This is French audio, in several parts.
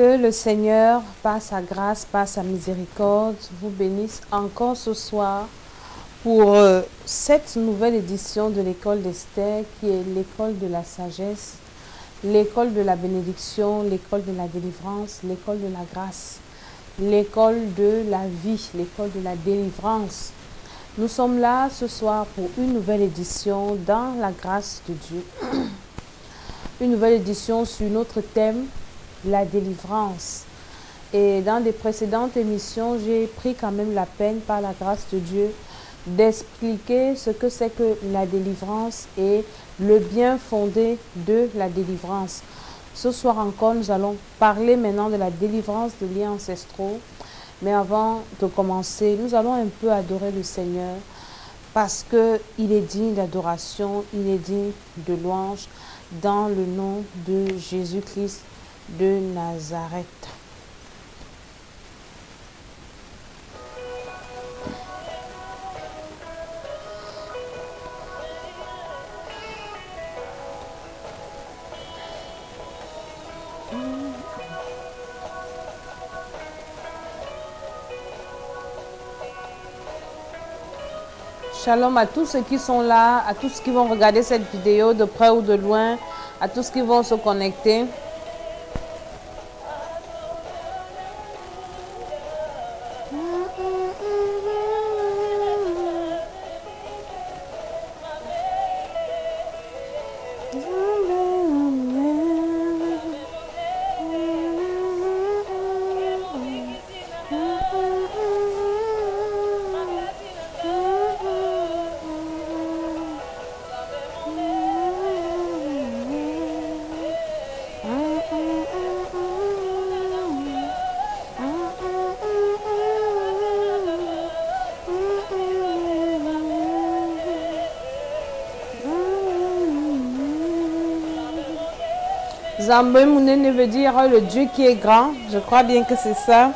Que le Seigneur, par sa grâce, par sa miséricorde, vous bénisse encore ce soir pour cette nouvelle édition de l'école d'Esther, qui est l'école de la sagesse, l'école de la bénédiction, l'école de la délivrance, l'école de la grâce, l'école de la vie, l'école de la délivrance. Nous sommes là ce soir pour une nouvelle édition dans la grâce de Dieu. Une nouvelle édition sur notre thème, la délivrance. Et dans des précédentes émissions, j'ai pris quand même la peine, par la grâce de Dieu, d'expliquer ce que c'est que la délivrance et le bien fondé de la délivrance. Ce soir encore, nous allons parler maintenant de la délivrance de liens ancestraux. Mais avant de commencer, nous allons un peu adorer le Seigneur parce qu'il est digne d'adoration, il est digne de louange dans le nom de Jésus-Christ de Nazareth. Shalom à tous ceux qui sont là, à tous qui vont regarder cette vidéo de près ou de loin, à tous qui vont se connecter. Zambé Mounene veut dire le Dieu qui est grand. Je crois bien que c'est ça.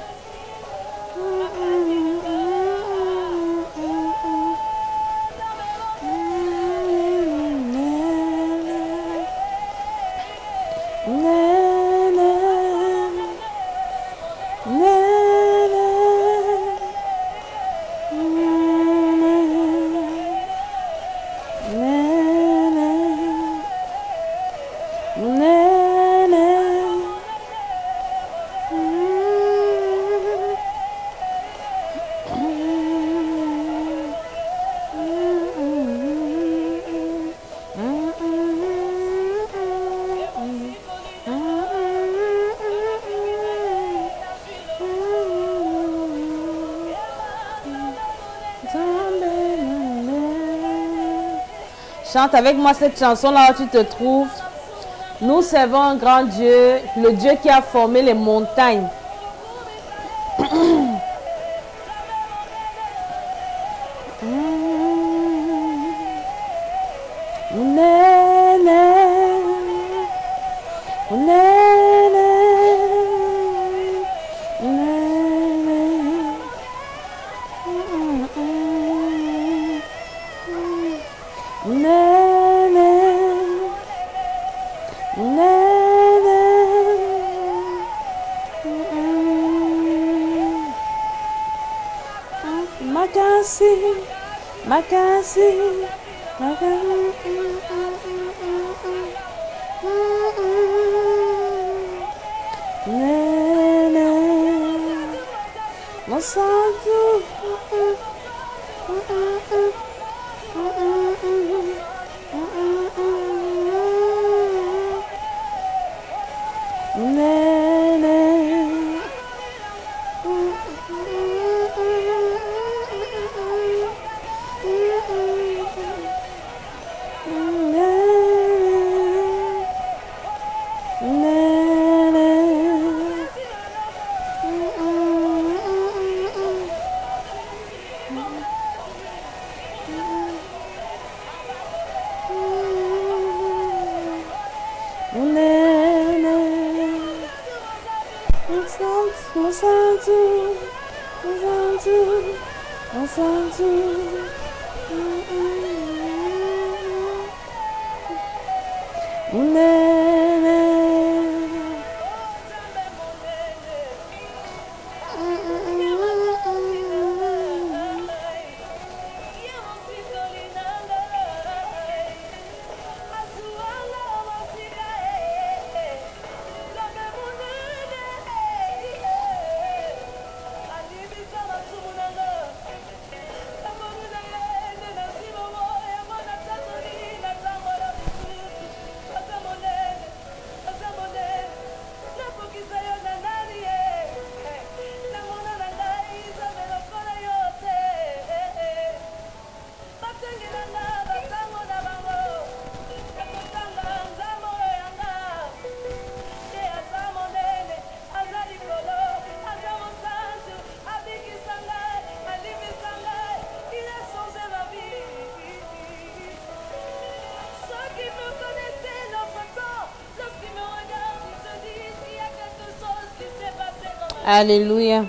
Chante avec moi cette chanson là où tu te trouves. Nous servons un grand Dieu, le Dieu qui a formé les montagnes. Alléluia.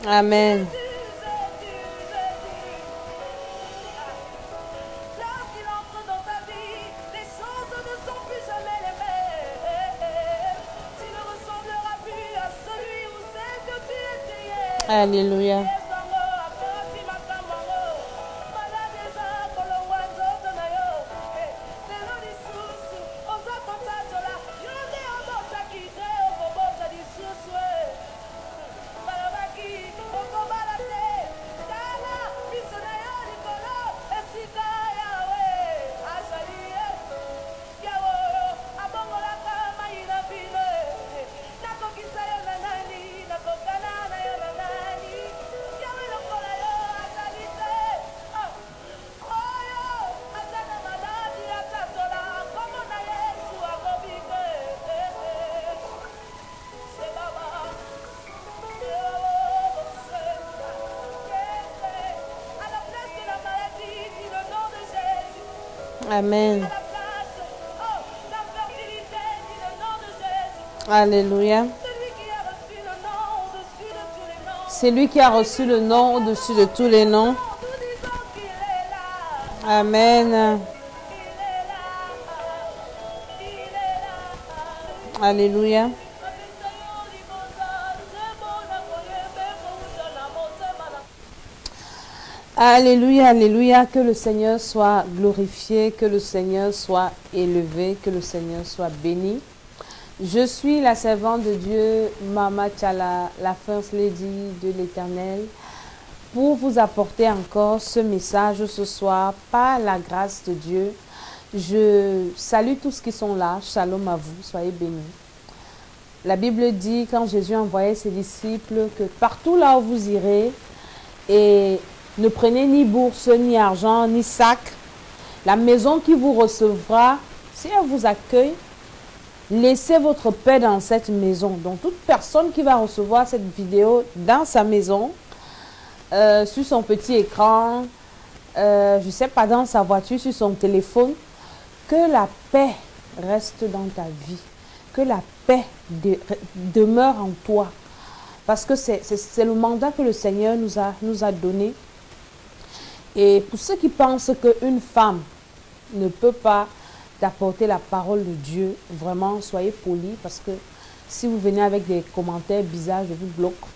Amen. Alléluia. Amen. Alléluia. C'est lui qui a reçu le nom au-dessus de tous les noms. Amen. Alléluia. Alléluia, alléluia, que le Seigneur soit glorifié, que le Seigneur soit élevé, que le Seigneur soit béni. Je suis la servante de Dieu, Mama Tchala, la First Lady de l'Éternel, pour vous apporter encore ce message ce soir par la grâce de Dieu. Je salue tous ceux qui sont là, shalom à vous, soyez bénis. La Bible dit, quand Jésus envoyait ses disciples, que partout là où vous irez, et ne prenez ni bourse, ni argent, ni sac. La maison qui vous recevra, si elle vous accueille, laissez votre paix dans cette maison. Donc, toute personne qui va recevoir cette vidéo dans sa maison, sur son petit écran, je ne sais pas, dans sa voiture, sur son téléphone, que la paix reste dans ta vie. Que la paix demeure en toi. Parce que c'est le mandat que le Seigneur nous a donné. Et pour ceux qui pensent qu'une femme ne peut pas t'apporter la parole de Dieu, vraiment, soyez polis, parce que si vous venez avec des commentaires bizarres, je vous bloque.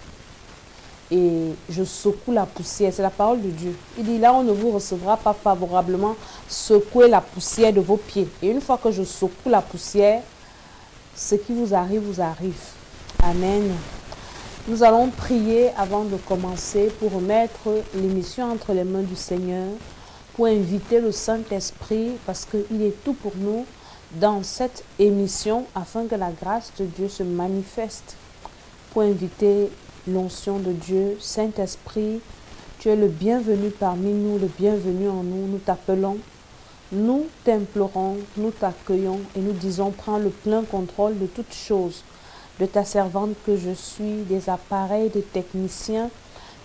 Et je secoue la poussière, c'est la parole de Dieu. Il dit, là, on ne vous recevra pas favorablement, secouez la poussière de vos pieds. Et une fois que je secoue la poussière, ce qui vous arrive, vous arrive. Amen. Nous allons prier avant de commencer pour remettre l'émission entre les mains du Seigneur, pour inviter le Saint-Esprit, parce qu'il est tout pour nous dans cette émission, afin que la grâce de Dieu se manifeste. Pour inviter l'onction de Dieu, Saint-Esprit, tu es le bienvenu parmi nous, le bienvenu en nous. Nous t'appelons, nous t'implorons, nous t'accueillons et nous disons, prends le plein contrôle de toutes choses. De ta servante que je suis, des appareils, des techniciens,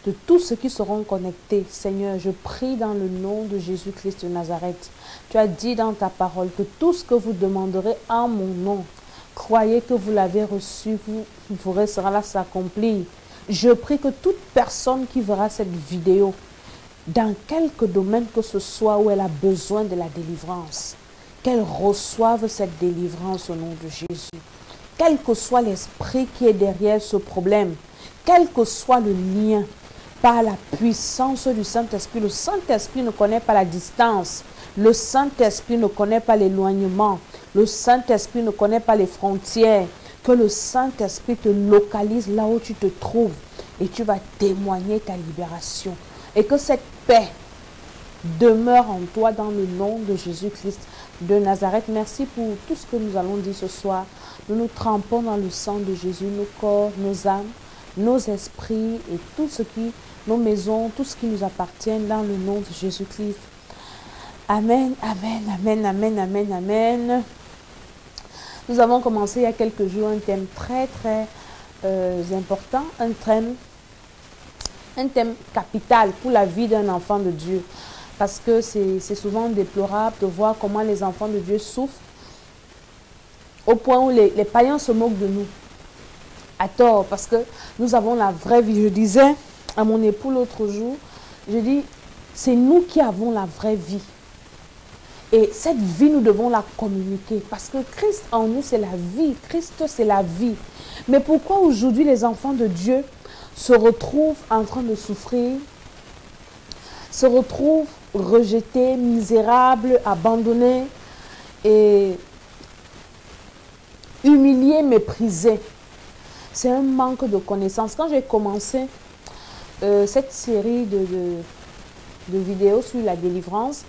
de tous ceux qui seront connectés. Seigneur, je prie dans le nom de Jésus-Christ de Nazareth. Tu as dit dans ta parole que tout ce que vous demanderez en mon nom, croyez que vous l'avez reçu, vous ferez cela s'accomplir. Je prie que toute personne qui verra cette vidéo, dans quelque domaine que ce soit où elle a besoin de la délivrance, qu'elle reçoive cette délivrance au nom de Jésus. Quel que soit l'esprit qui est derrière ce problème, quel que soit le lien, par la puissance du Saint-Esprit. Le Saint-Esprit ne connaît pas la distance. Le Saint-Esprit ne connaît pas l'éloignement. Le Saint-Esprit ne connaît pas les frontières. Que le Saint-Esprit te localise là où tu te trouves et tu vas témoigner ta libération. Et que cette paix demeure en toi dans le nom de Jésus-Christ de Nazareth. Merci pour tout ce que nous allons dire ce soir. Nous nous trempons dans le sang de Jésus, nos corps, nos âmes, nos esprits et tout ce qui, nos maisons, tout ce qui nous appartient dans le nom de Jésus-Christ. Amen, amen, amen, amen, amen, amen. Nous avons commencé il y a quelques jours un thème très, très important, un thème capital pour la vie d'un enfant de Dieu. Parce que c'est souvent déplorable de voir comment les enfants de Dieu souffrent au point où les païens se moquent de nous. à tort, parce que nous avons la vraie vie. Je disais à mon époux l'autre jour, je dis, c'est nous qui avons la vraie vie. Et cette vie, nous devons la communiquer. Parce que Christ en nous, c'est la vie. Christ, c'est la vie. Mais pourquoi aujourd'hui les enfants de Dieu se retrouvent en train de souffrir, se retrouvent rejetés, misérables, abandonnés et humiliés, méprisés? C'est un manque de connaissance. Quand j'ai commencé cette série de vidéos sur la délivrance,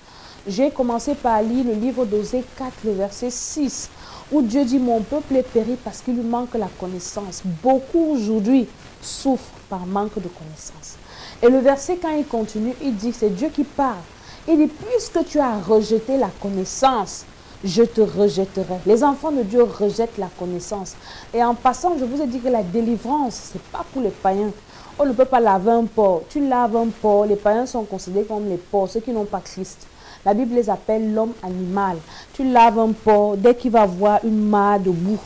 j'ai commencé par lire le livre d'Osée 4, le verset 6, où Dieu dit, mon peuple est péri parce qu'il lui manque la connaissance. Beaucoup aujourd'hui souffrent par manque de connaissance. Et le verset, quand il continue, il dit, c'est Dieu qui parle. Il dit, puisque tu as rejeté la connaissance, je te rejetterai. Les enfants de Dieu rejettent la connaissance. Et en passant, je vous ai dit que la délivrance, ce n'est pas pour les païens. On ne peut pas laver un porc. Tu laves un porc, les païens sont considérés comme les porcs, ceux qui n'ont pas Christ. La Bible les appelle l'homme animal. Tu laves un porc, dès qu'il va voir une mare de boue,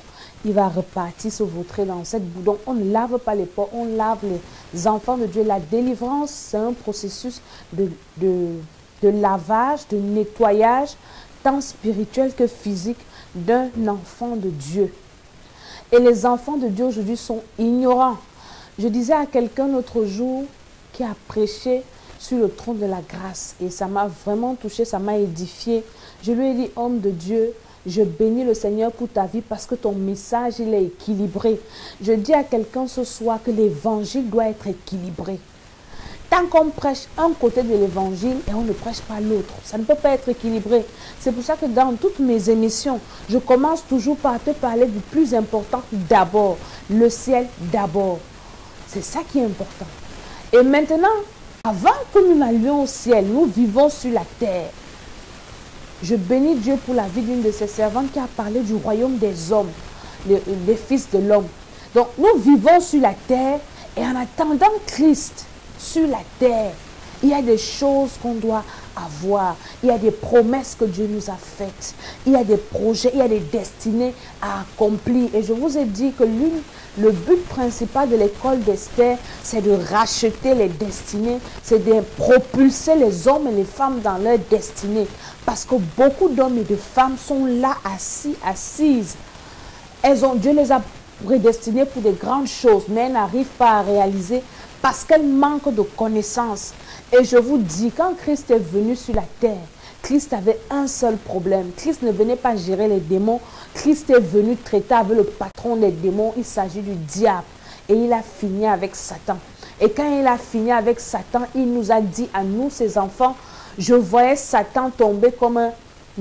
il va repartir se vautrer dans cette boue. Donc on ne lave pas les porcs, on lave les enfants de Dieu. La délivrance, c'est un processus de lavage, de nettoyage, tant spirituel que physique, d'un enfant de Dieu. Et les enfants de Dieu aujourd'hui sont ignorants. Je disais à quelqu'un l'autre jour qui a prêché sur le trône de la grâce. Et ça m'a vraiment touché, ça m'a édifié. Je lui ai dit, homme de Dieu, je bénis le Seigneur pour ta vie parce que ton message, il est équilibré. Je dis à quelqu'un ce soir que l'évangile doit être équilibré. Tant qu'on prêche un côté de l'évangile et on ne prêche pas l'autre, ça ne peut pas être équilibré. C'est pour ça que dans toutes mes émissions, je commence toujours par te parler du plus important d'abord. Le ciel d'abord. C'est ça qui est important. Et maintenant, avant que nous n'allions au ciel, nous vivons sur la terre. Je bénis Dieu pour la vie d'une de ses servantes qui a parlé du royaume des hommes, des fils de l'homme. Donc nous vivons sur la terre et en attendant Christ sur la terre, il y a des choses qu'on doit avoir. Il y a des promesses que Dieu nous a faites. Il y a des projets, il y a des destinées à accomplir. Et je vous ai dit que le but principal de l'école d'Esther, c'est de racheter les destinées, c'est de propulser les hommes et les femmes dans leur destinée. Parce que beaucoup d'hommes et de femmes sont là assises. Dieu les a prédestinés pour des grandes choses, mais elles n'arrivent pas à réaliser parce qu'elles manquent de connaissances. Et je vous dis, quand Christ est venu sur la terre, Christ avait un seul problème. Christ ne venait pas gérer les démons. Christ est venu traiter avec le patron des démons. Il s'agit du diable. Et il a fini avec Satan. Et quand il a fini avec Satan, il nous a dit à nous, ses enfants, je voyais Satan tomber comme un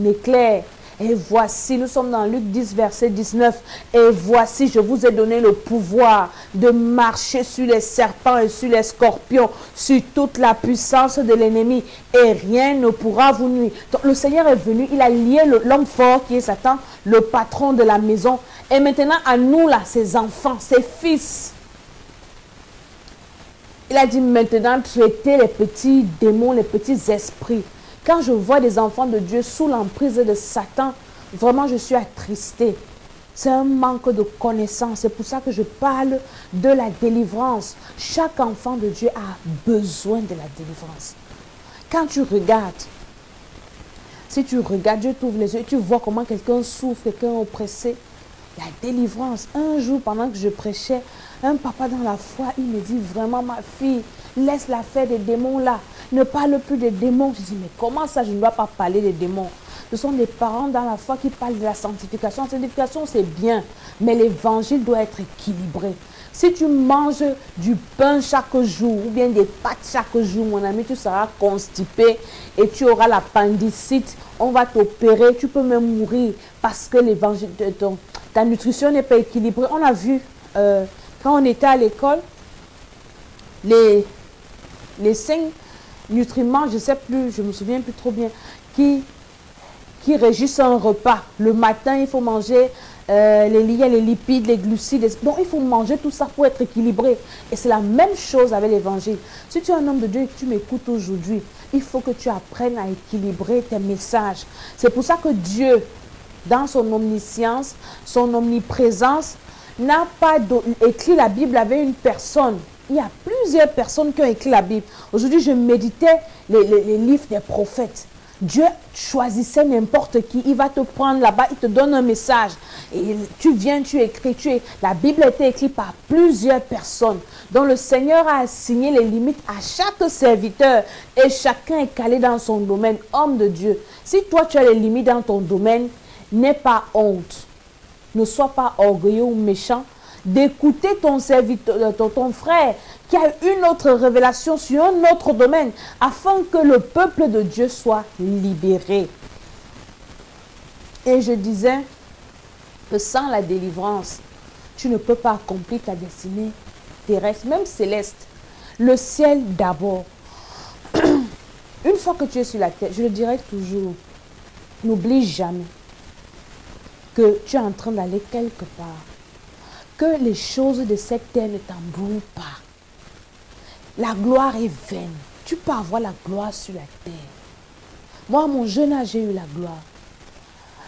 éclair. Et voici, nous sommes dans Luc 10, verset 19. Et voici, je vous ai donné le pouvoir de marcher sur les serpents et sur les scorpions, sur toute la puissance de l'ennemi. Et rien ne pourra vous nuire. Donc le Seigneur est venu, il a lié l'homme fort qui est Satan, le patron de la maison. Et maintenant, à nous, là, ses enfants, ses fils. Il a dit maintenant, traitez les petits démons, les petits esprits. Quand je vois des enfants de Dieu sous l'emprise de Satan, vraiment je suis attristée. C'est un manque de connaissance. C'est pour ça que je parle de la délivrance. Chaque enfant de Dieu a besoin de la délivrance. Quand tu regardes, si tu regardes, Dieu t'ouvre les yeux, tu vois comment quelqu'un souffre, quelqu'un est oppressé. La délivrance. Un jour, pendant que je prêchais, un papa dans la foi, il me dit vraiment, ma fille, laisse l'affaire des démons là. Ne parle plus des démons. Je dis, mais comment ça, je ne dois pas parler des démons? Ce sont des parents dans la foi qui parlent de la sanctification. La sanctification, c'est bien, mais l'évangile doit être équilibré. Si tu manges du pain chaque jour ou bien des pâtes chaque jour, mon ami, tu seras constipé et tu auras l'appendicite. On va t'opérer, tu peux même mourir parce que l'évangile, ta nutrition n'est pas équilibrée. On a vu, quand on était à l'école, les 5 nutriments, je ne sais plus, je ne me souviens plus trop bien, qui régissent un repas. Le matin, il faut manger il y a les lipides, les glucides. Donc, il faut manger tout ça pour être équilibré. Et c'est la même chose avec l'évangile. Si tu es un homme de Dieu et que tu m'écoutes aujourd'hui, il faut que tu apprennes à équilibrer tes messages. C'est pour ça que Dieu, dans son omniscience, son omniprésence, n'a pas écrit la Bible avec une personne. Il y a plusieurs personnes qui ont écrit la Bible. Aujourd'hui, je méditais les livres des prophètes. Dieu choisissait n'importe qui. Il va te prendre là-bas, il te donne un message. Et tu viens, tu écris. La Bible a été écrite par plusieurs personnes. Donc le Seigneur a assigné les limites à chaque serviteur. Et chacun est calé dans son domaine. Homme de Dieu. Si toi, tu as les limites dans ton domaine, n'aie pas honte. Ne sois pas orgueilleux ou méchant d'écouter ton serviteur, ton frère qui a une autre révélation sur un autre domaine afin que le peuple de Dieu soit libéré. Et je disais que sans la délivrance, tu ne peux pas accomplir ta destinée terrestre, même céleste. Le ciel d'abord. Une fois que tu es sur la terre, je le dirai toujours, n'oublie jamais que tu es en train d'aller quelque part. Que les choses de cette terre ne t'embrouillent pas. La gloire est vaine. Tu peux avoir la gloire sur la terre. Moi, à mon jeune âge, j'ai eu la gloire.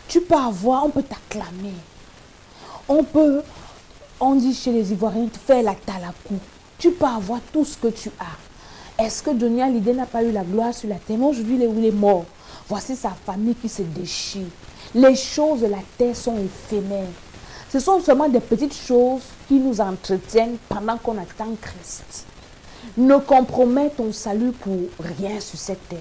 Tu peux avoir, on peut t'acclamer. On dit chez les Ivoiriens, faire la talakou. Tu peux avoir tout ce que tu as. Est-ce que Johnny Hallyday n'a pas eu la gloire sur la terre? Mais aujourd'hui, il est mort. Voici sa famille qui se déchire. Les choses de la terre sont éphémères. Ce sont seulement des petites choses qui nous entretiennent pendant qu'on attend Christ. Ne compromets ton salut pour rien sur cette terre.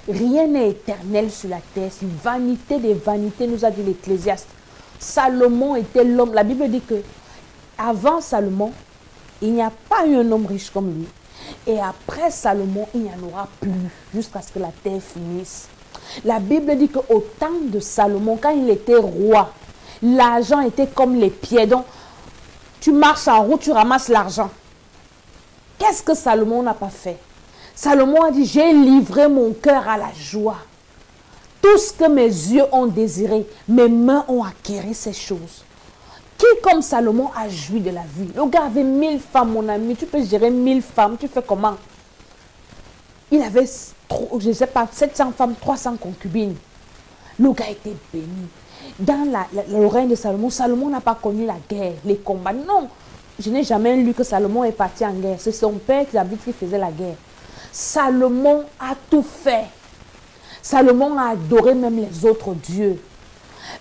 Rien n'est éternel sur la terre. C'est vanité des vanités, nous a dit l'Ecclésiaste. Salomon était l'homme. La Bible dit que avant Salomon, il n'y a pas eu un homme riche comme lui. Et après Salomon, il n'y en aura plus jusqu'à ce que la terre finisse. La Bible dit qu'au temps de Salomon, quand il était roi, l'argent était comme les pieds. Donc, tu marches en route, tu ramasses l'argent. Qu'est-ce que Salomon n'a pas fait? Salomon a dit, j'ai livré mon cœur à la joie. Tout ce que mes yeux ont désiré, mes mains ont acquis ces choses. Qui comme Salomon a joui de la vie? Le gars avait 1000 femmes, mon ami. Tu peux gérer 1000 femmes, tu fais comment? Il avait, je ne sais pas, 700 femmes, 300 concubines. Le gars était béni. Dans le règne de Salomon, Salomon n'a pas connu la guerre, les combats. Non, je n'ai jamais lu que Salomon est parti en guerre. C'est son père qui faisait la guerre. Salomon a tout fait. Salomon a adoré même les autres dieux.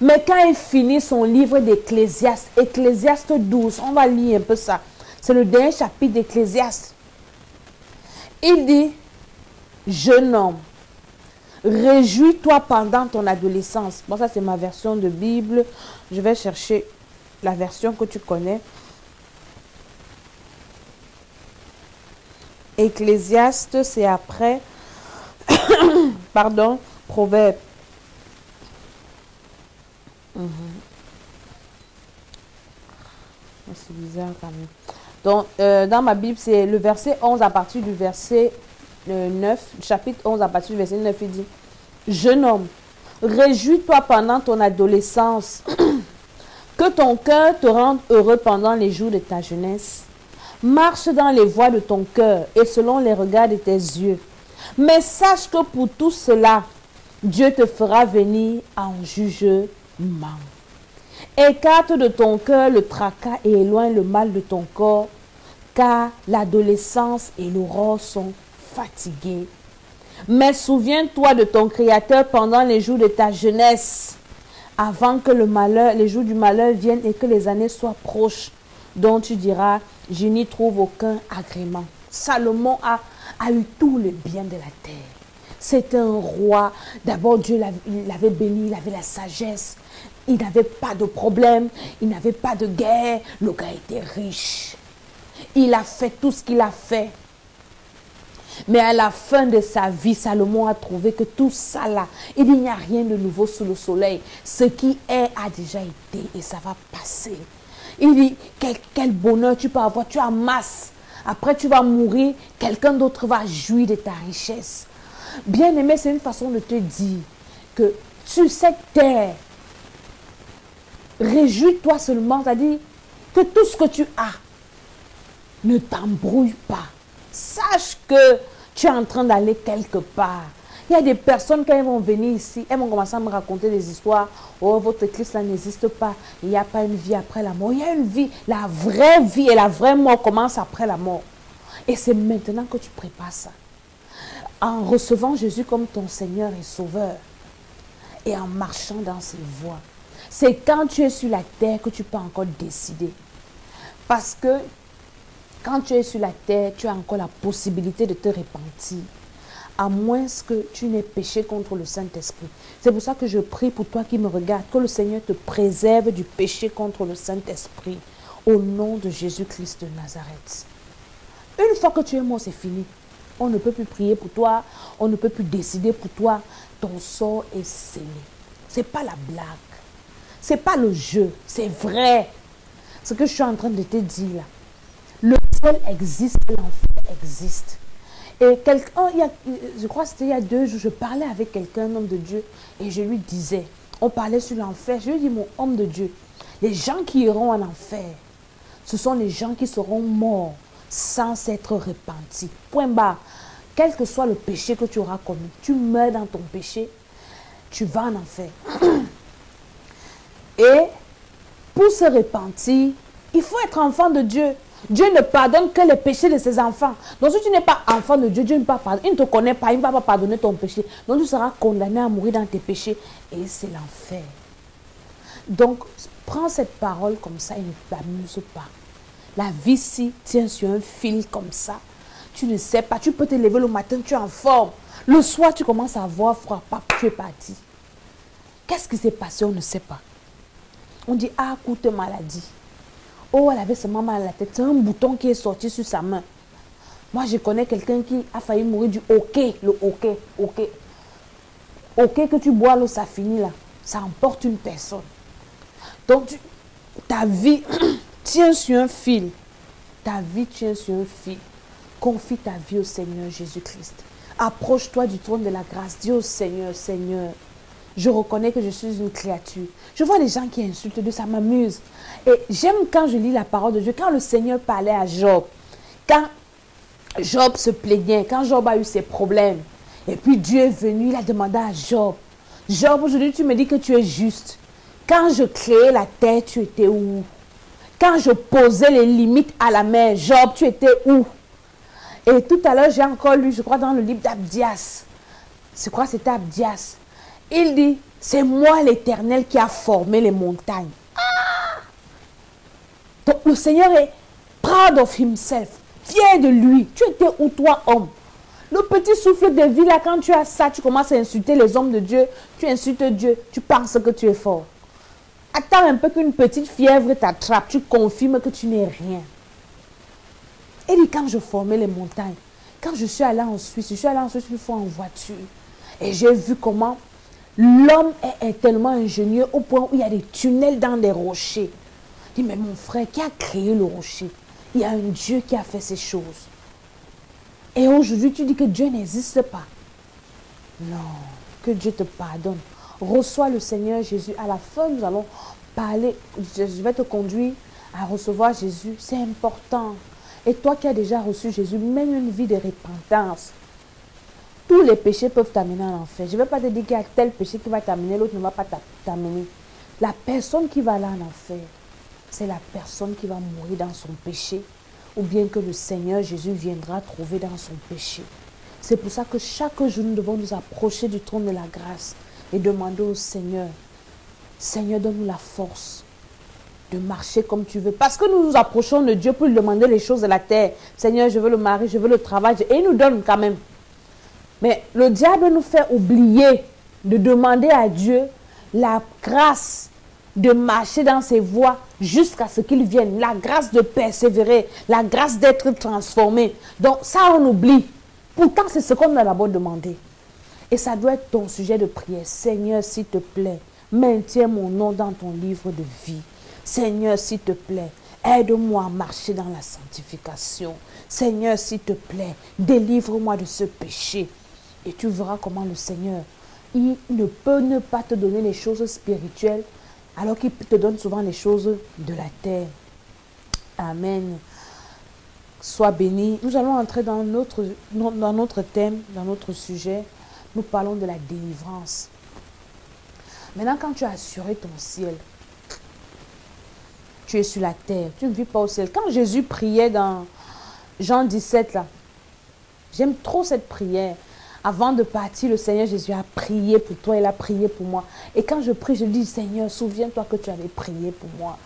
Mais quand il finit son livre d'Ecclésiaste, Ecclésiaste 12, on va lire un peu ça. C'est le dernier chapitre d'Ecclésiaste. Il dit, jeune homme, réjouis-toi pendant ton adolescence. Bon, ça c'est ma version de Bible. Je vais chercher la version que tu connais. Ecclésiaste, c'est après. Pardon, Proverbe. C'est bizarre quand même. Donc, dans ma Bible, c'est le verset 11 à partir du verset 9, chapitre 11 à partir du verset 9, il dit, jeune homme, réjouis-toi pendant ton adolescence, que ton cœur te rende heureux pendant les jours de ta jeunesse. Marche dans les voies de ton cœur et selon les regards de tes yeux. Mais sache que pour tout cela, Dieu te fera venir en jugement. Écarte de ton cœur le tracas et éloigne le mal de ton corps, car l'adolescence et l'aurore sont fatigués. Mais souviens-toi de ton Créateur pendant les jours de ta jeunesse, avant que les jours du malheur viennent et que les années soient proches, dont tu diras, je n'y trouve aucun agrément. Salomon a eu tout le bien de la terre. C'est un roi. D'abord, Dieu l'avait béni, il avait la sagesse. Il n'avait pas de problème, il n'avait pas de guerre. Le gars était riche. Il a fait tout ce qu'il a fait. Mais à la fin de sa vie, Salomon a trouvé que tout ça là, il n'y a rien de nouveau sous le soleil. Ce qui est a déjà été et ça va passer. Il dit, quel bonheur tu peux avoir, tu amasses. Après tu vas mourir, quelqu'un d'autre va jouir de ta richesse. Bien aimé, c'est une façon de te dire que sur cette terre, réjouis-toi seulement, c'est-à-dire que tout ce que tu as ne t'embrouille pas. Sache que tu es en train d'aller quelque part. Il y a des personnes, quand elles vont venir ici, elles vont commencer à me raconter des histoires. Oh, votre Christ là n'existe pas. Il n'y a pas une vie après la mort. Il y a une vie. La vraie vie et la vraie mort commencent après la mort. Et c'est maintenant que tu prépares ça. En recevant Jésus comme ton Seigneur et Sauveur. Et en marchant dans ses voies. C'est quand tu es sur la terre que tu peux encore décider. Parce que quand tu es sur la terre, tu as encore la possibilité de te repentir. À moins que tu n'aies péché contre le Saint-Esprit. C'est pour ça que je prie pour toi qui me regarde, que le Seigneur te préserve du péché contre le Saint-Esprit. Au nom de Jésus-Christ de Nazareth. Une fois que tu es mort, c'est fini. On ne peut plus prier pour toi, on ne peut plus décider pour toi. Ton sort est scellé. Ce n'est pas la blague. Ce n'est pas le jeu, c'est vrai. Ce que je suis en train de te dire là. Le ciel existe, l'enfer existe. Et quelqu'un, je crois que c'était il y a 2 jours, je parlais avec quelqu'un, un homme de Dieu, et je lui disais, on parlait sur l'enfer, je lui dis, mon homme de Dieu, les gens qui iront en enfer, ce sont les gens qui seront morts sans s'être repentis. Point barre. Quel que soit le péché que tu auras commis, tu meurs dans ton péché, tu vas en enfer. Et pour se repentir, il faut être enfant de Dieu. Dieu ne pardonne que les péchés de ses enfants. Donc si tu n'es pas enfant de Dieu, Dieu ne va pas pardonner. Il ne te connaît pas, il ne va pas pardonner ton péché. Donc tu seras condamné à mourir dans tes péchés. Et c'est l'enfer. Donc prends cette parole comme ça et ne t'amuse pas. La vie ici tient sur un fil comme ça. Tu ne sais pas, tu peux te lever le matin, tu es en forme. Le soir, tu commences à avoir froid, tu es parti. Qu'est-ce qui s'est passé? On ne sait pas. On dit, ah, courte maladie. Oh, elle avait seulement mal à la tête. C'est un bouton qui est sorti sur sa main. Moi, je connais quelqu'un qui a failli mourir du hockey. Le hockey. Hockey que tu bois l'eau, ça finit là. Ça emporte une personne. Donc, ta vie tient sur un fil. Ta vie tient sur un fil. Confie ta vie au Seigneur Jésus-Christ. Approche-toi du trône de la grâce. Dis au Seigneur, Seigneur, je reconnais que je suis une créature. Je vois les gens qui insultent Dieu, ça m'amuse. Et j'aime quand je lis la parole de Dieu, quand le Seigneur parlait à Job, quand Job se plaignait, quand Job a eu ses problèmes, et puis Dieu est venu, il a demandé à Job, Job, aujourd'hui tu me dis que tu es juste. Quand je créais la terre, tu étais où? Quand je posais les limites à la mer, Job, tu étais où? Et tout à l'heure, j'ai encore lu, je crois, dans le livre d'Abdias. Je crois que c'était Abdias. Il dit, c'est moi l'Éternel qui a formé les montagnes. Ah! Donc le Seigneur est proud of himself, fier de lui. Tu étais où toi, homme? Le petit souffle de vie là, quand tu as ça, tu commences à insulter les hommes de Dieu. Tu insultes Dieu, tu penses que tu es fort. Attends un peu qu'une petite fièvre t'attrape, tu confirmes que tu n'es rien. Et dit, quand je formais les montagnes, quand je suis allée en Suisse, une fois en voiture, et j'ai vu comment l'homme est tellement ingénieux au point où il y a des tunnels dans des rochers. Je dis, mais mon frère, qui a créé le rocher? Il y a un Dieu qui a fait ces choses. Et aujourd'hui, tu dis que Dieu n'existe pas. Non, que Dieu te pardonne. Reçois le Seigneur Jésus. À la fin, nous allons parler. Je vais te conduire à recevoir Jésus. C'est important. Et toi qui as déjà reçu Jésus, mène une vie de repentance. Tous les péchés peuvent t'amener en enfer. Je ne vais pas te dire qu'il y a tel péché qui va t'amener, l'autre ne va pas t'amener. La personne qui va aller en enfer, c'est la personne qui va mourir dans son péché, ou bien que le Seigneur Jésus viendra trouver dans son péché. C'est pour ça que chaque jour, nous devons nous approcher du trône de la grâce et demander au Seigneur, Seigneur, donne-nous la force de marcher comme tu veux. Parce que nous nous approchons de Dieu pour lui demander les choses de la terre. Seigneur, je veux le mari, je veux le travail. Et il nous donne quand même. Mais le diable nous fait oublier de demander à Dieu la grâce de marcher dans ses voies jusqu'à ce qu'il vienne. La grâce de persévérer, la grâce d'être transformé. Donc ça, on oublie. Pourtant, c'est ce qu'on a d'abord demandé. Et ça doit être ton sujet de prière. Seigneur, s'il te plaît, maintiens mon nom dans ton livre de vie. Seigneur, s'il te plaît, aide-moi à marcher dans la sanctification. Seigneur, s'il te plaît, délivre-moi de ce péché. Et tu verras comment le Seigneur, il ne peut ne pas te donner les choses spirituelles, alors qu'il te donne souvent les choses de la terre. Amen. Sois béni. Nous allons entrer dans notre thème, dans notre sujet. nous parlons de la délivrance. Maintenant, quand tu as assuré ton ciel, tu es sur la terre, tu ne vis pas au ciel. Quand Jésus priait dans Jean 17, là, j'aime trop cette prière. Avant de partir, le Seigneur Jésus a prié pour toi, il a prié pour moi. Et quand je prie, je dis, Seigneur, souviens-toi que tu avais prié pour moi.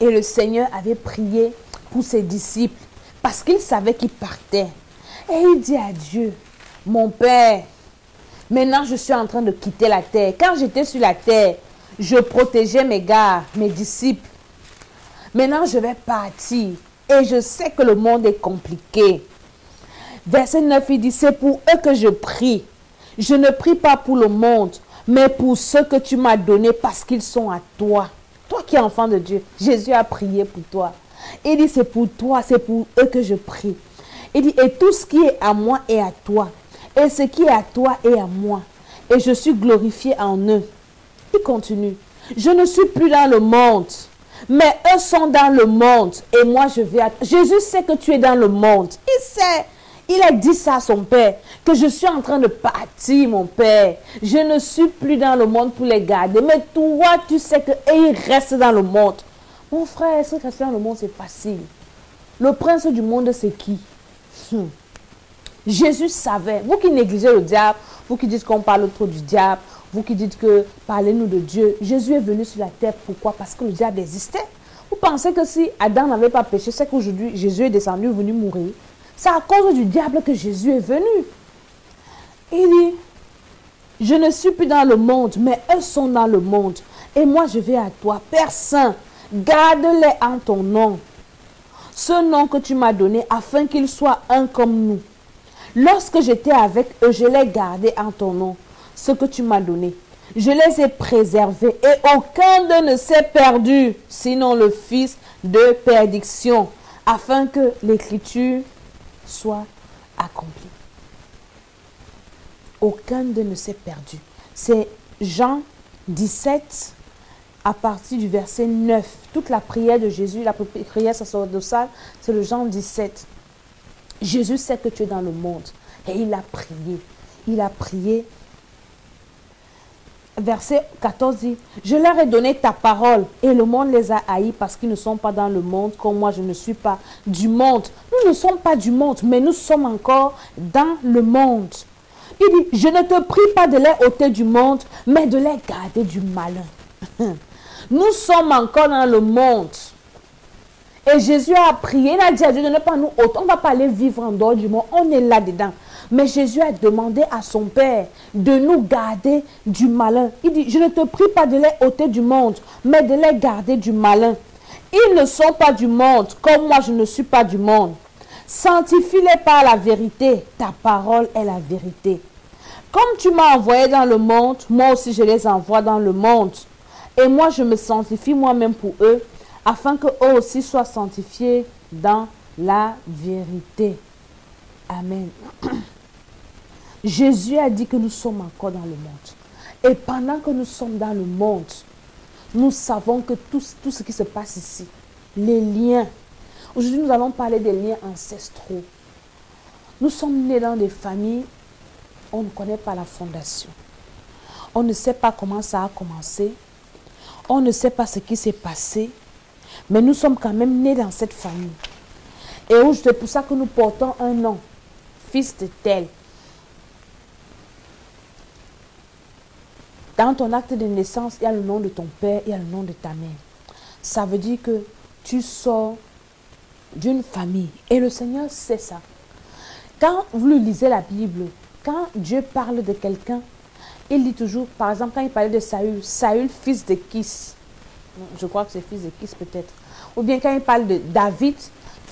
Et le Seigneur avait prié pour ses disciples parce qu'il savait qu'ils partaient. Et il dit à Dieu, mon Père, maintenant je suis en train de quitter la terre. Quand j'étais sur la terre, je protégeais mes gars, mes disciples. Maintenant je vais partir et je sais que le monde est compliqué. Verset 9, il dit, c'est pour eux que je prie. Je ne prie pas pour le monde, mais pour ceux que tu m'as donnés parce qu'ils sont à toi. Toi qui es enfant de Dieu, Jésus a prié pour toi. Il dit, c'est pour toi, c'est pour eux que je prie. Il dit, et tout ce qui est à moi est à toi. Et ce qui est à toi est à moi. Et je suis glorifié en eux. Il continue. Je ne suis plus dans le monde, mais eux sont dans le monde. Et moi, je vais à toi. Jésus sait que tu es dans le monde. Il sait. Il a dit ça à son père, que je suis en train de partir, mon père. Je ne suis plus dans le monde pour les garder. Mais toi, tu sais qu'ils restent dans le monde. Mon frère, ce rester dans le monde, c'est facile. Le prince du monde, c'est qui? Jésus savait. Vous qui négligez le diable, vous qui dites qu'on parle trop du diable, vous qui dites que parlez-nous de Dieu. Jésus est venu sur la terre. Pourquoi? Parce que le diable existait. Vous pensez que si Adam n'avait pas péché, c'est qu'aujourd'hui, Jésus est descendu, venu mourir. C'est à cause du diable que Jésus est venu. Il dit, je ne suis plus dans le monde, mais eux sont dans le monde. Et moi, je vais à toi. Père Saint, garde-les en ton nom. Ce nom que tu m'as donné, afin qu'ils soient un comme nous. Lorsque j'étais avec eux, je les gardais en ton nom. Ce que tu m'as donné. Je les ai préservés et aucun d'eux ne s'est perdu, sinon le fils de perdition, afin que l'écriture soit accompli. Aucun d'eux ne s'est perdu. C'est Jean 17, à partir du verset 9. Toute la prière de Jésus, la prière sacerdotale, c'est le Jean 17. Jésus sait que tu es dans le monde. Et il a prié. Il a prié. Verset 14 dit, je leur ai donné ta parole et le monde les a haïs parce qu'ils ne sont pas dans le monde comme moi je ne suis pas du monde. Nous ne sommes pas du monde, mais nous sommes encore dans le monde. Il dit, je ne te prie pas de les ôter du monde, mais de les garder du malin. Nous sommes encore dans le monde. Et Jésus a prié, il a dit à Dieu de ne pas nous ôter. On ne va pas aller vivre en dehors du monde, on est là-dedans. Mais Jésus a demandé à son Père de nous garder du malin. Il dit, je ne te prie pas de les ôter du monde, mais de les garder du malin. Ils ne sont pas du monde, comme moi je ne suis pas du monde. Sanctifie-les par la vérité, ta parole est la vérité. Comme tu m'as envoyé dans le monde, moi aussi je les envoie dans le monde. Et moi je me sanctifie moi-même pour eux, afin qu'eux aussi soient sanctifiés dans la vérité. Amen. Jésus a dit que nous sommes encore dans le monde. Et pendant que nous sommes dans le monde, nous savons que tout ce qui se passe ici, les liens. Aujourd'hui, nous allons parler des liens ancestraux. Nous sommes nés dans des familles, on ne connaît pas la fondation. On ne sait pas comment ça a commencé. On ne sait pas ce qui s'est passé. Mais nous sommes quand même nés dans cette famille. Et c'est pour ça que nous portons un nom. Fils de tel. Dans ton acte de naissance, il y a le nom de ton père, il y a le nom de ta mère. Ça veut dire que tu sors d'une famille. Et le Seigneur sait ça. Quand vous lisez la Bible, quand Dieu parle de quelqu'un, il dit toujours, par exemple, quand il parlait de Saül, Saül, fils de Kis. Je crois que c'est fils de Kis peut-être. Ou bien quand il parle de David,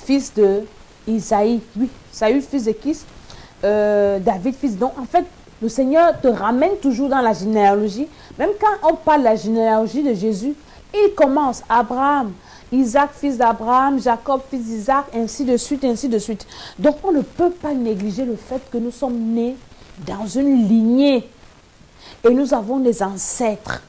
fils de Isaïe. Oui, Saül, fils de Kis. David, fils. Donc, en fait, le Seigneur te ramène toujours dans la généalogie. Même quand on parle de la généalogie de Jésus, il commence Abraham, Isaac, fils d'Abraham, Jacob, fils d'Isaac, ainsi de suite, ainsi de suite. Donc, on ne peut pas négliger le fait que nous sommes nés dans une lignée. Et nous avons des ancêtres.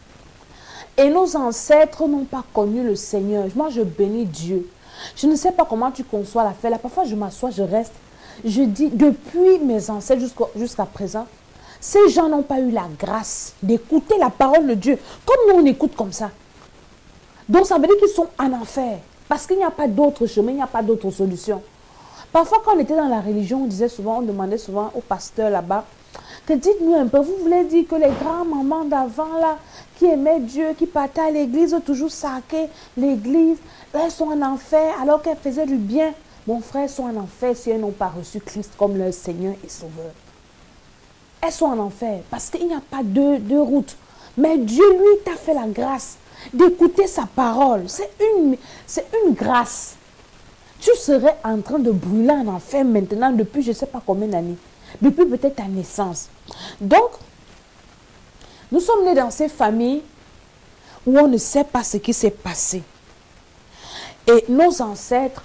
Et nos ancêtres n'ont pas connu le Seigneur. Moi, je bénis Dieu. Je ne sais pas comment tu conçois l'affaire. Là, parfois, je m'assois, je reste. Je dis, depuis mes ancêtres jusqu'à présent, Ces gens n'ont pas eu la grâce d'écouter la parole de Dieu, comme nous on écoute comme ça. Donc ça veut dire qu'ils sont en enfer, parce qu'il n'y a pas d'autre chemin, il n'y a pas d'autre solution. Parfois quand on était dans la religion, on demandait souvent au pasteur là-bas, que dites-nous un peu, vous voulez dire que les grands-mamans d'avant là, qui aimaient Dieu, qui partaient à l'église, toujours sacré l'église, elles sont en enfer alors qu'elles faisaient du bien. Mon frère, elles sont en enfer si elles n'ont pas reçu Christ comme leur Seigneur et Sauveur. Elles sont en enfer parce qu'il n'y a pas deux routes. Mais Dieu, lui, t'a fait la grâce d'écouter sa parole. C'est une grâce. Tu serais en train de brûler en enfer maintenant depuis je ne sais pas combien d'années. Depuis peut-être ta naissance. Donc, nous sommes nés dans ces familles où on ne sait pas ce qui s'est passé. Et nos ancêtres,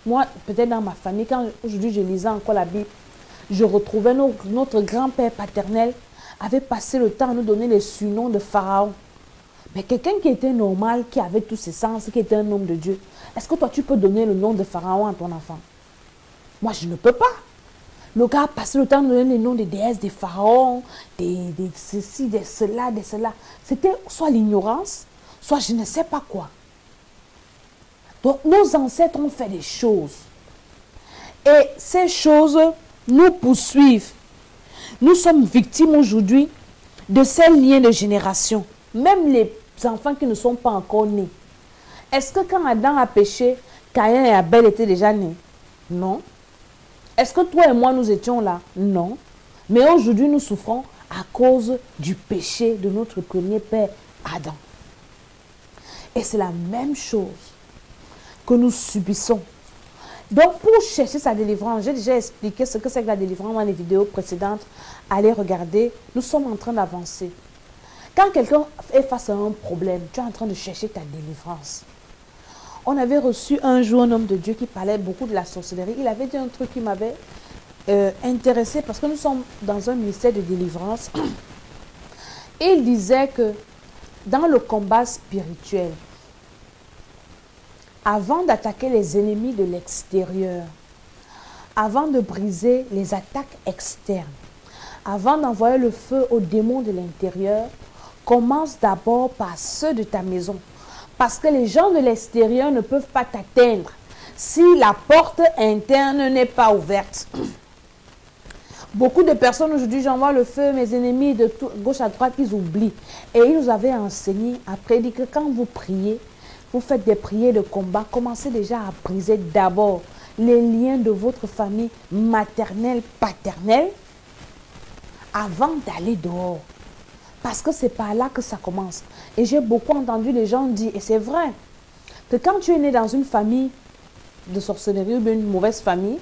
moi, peut-être dans ma famille, quand aujourd'hui je lisais encore la Bible, je retrouvais notre grand-père paternel avait passé le temps à nous donner les surnoms de Pharaon. Mais quelqu'un qui était normal, qui avait tous ses sens, qui était un homme de Dieu, est-ce que toi tu peux donner le nom de Pharaon à ton enfant? Moi, je ne peux pas. Le gars a passé le temps de donner les noms des déesses, des pharaons, des ceci, des cela, des cela. C'était soit l'ignorance, soit je ne sais pas quoi. Donc, nos ancêtres ont fait des choses. Et ces choses nous poursuivent. Nous sommes victimes aujourd'hui de ces liens de génération. Même les enfants qui ne sont pas encore nés. Est-ce que quand Adam a péché, Caïn et Abel étaient déjà nés? Non. Est-ce que toi et moi nous étions là? Non. Mais aujourd'hui nous souffrons à cause du péché de notre premier père Adam. Et c'est la même chose que nous subissons. Donc pour chercher sa délivrance, j'ai déjà expliqué ce que c'est que la délivrance dans les vidéos précédentes. Allez regarder, nous sommes en train d'avancer. Quand quelqu'un est face à un problème, tu es en train de chercher ta délivrance. On avait reçu un jour un homme de Dieu qui parlait beaucoup de la sorcellerie. Il avait dit un truc qui m'avait intéressé parce que nous sommes dans un ministère de délivrance. Et il disait que dans le combat spirituel, avant d'attaquer les ennemis de l'extérieur, avant de briser les attaques externes, avant d'envoyer le feu aux démons de l'intérieur, commence d'abord par ceux de ta maison. Parce que les gens de l'extérieur ne peuvent pas t'atteindre si la porte interne n'est pas ouverte. Beaucoup de personnes aujourd'hui, j'envoie le feu, mes ennemis de gauche à droite, ils oublient. Et ils nous avaient enseigné, après, dit que quand vous priez, vous faites des prières de combat, commencez déjà à briser d'abord les liens de votre famille maternelle, paternelle, avant d'aller dehors. Parce que c'est par là que ça commence. Et j'ai beaucoup entendu les gens dire, et c'est vrai, que quand tu es né dans une famille de sorcellerie ou une mauvaise famille,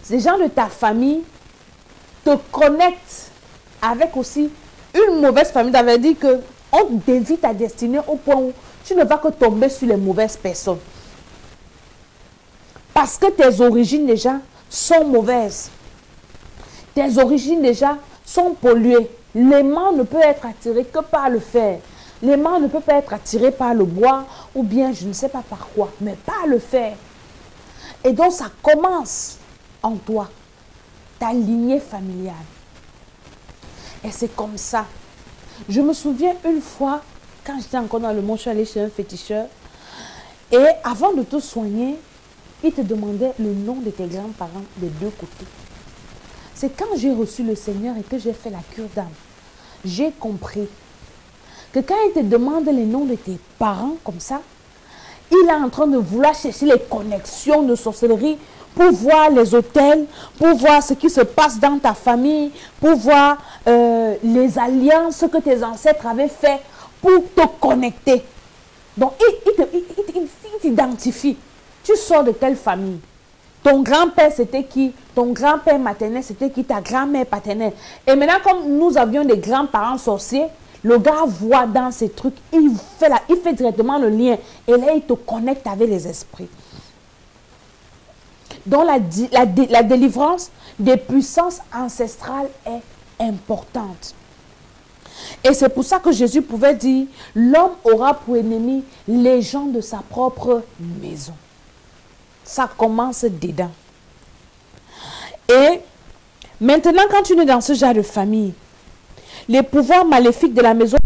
les gens de ta famille te connectent avec aussi une mauvaise famille. Ça veut dire qu'on dévie ta destinée au point où tu ne vas que tomber sur les mauvaises personnes. Parce que tes origines déjà sont mauvaises. Tes origines déjà sont polluées. L'aimant ne peut être attiré que par le fer. L'aimant ne peut pas être attiré par le bois ou bien je ne sais pas par quoi, mais par le fer. Et donc ça commence en toi, ta lignée familiale. Et c'est comme ça. Je me souviens une fois, quand j'étais encore dans le monde, je suis allée chez un féticheur. Et avant de te soigner, il te demandait le nom de tes grands-parents des deux côtés. C'est quand j'ai reçu le Seigneur et que j'ai fait la cure d'âme, j'ai compris que quand il te demande les noms de tes parents comme ça, il est en train de vouloir chercher les connexions de sorcellerie pour voir les hôtels, pour voir ce qui se passe dans ta famille, pour voir les alliances que tes ancêtres avaient fait pour te connecter. Donc, il t'identifie. Tu sors de quelle famille? Ton grand-père, c'était qui? Ton grand-père maternel, c'était qui? Ta grand-mère paternelle. Et maintenant, comme nous avions des grands-parents sorciers, le gars voit dans ces trucs, il fait directement le lien. Et là, il te connecte avec les esprits. Donc, la délivrance des puissances ancestrales est importante. Et c'est pour ça que Jésus pouvait dire, l'homme aura pour ennemi les gens de sa propre maison. Ça commence dedans. Et Maintenant, quand tu es dans ce genre de famille, les pouvoirs maléfiques de la maison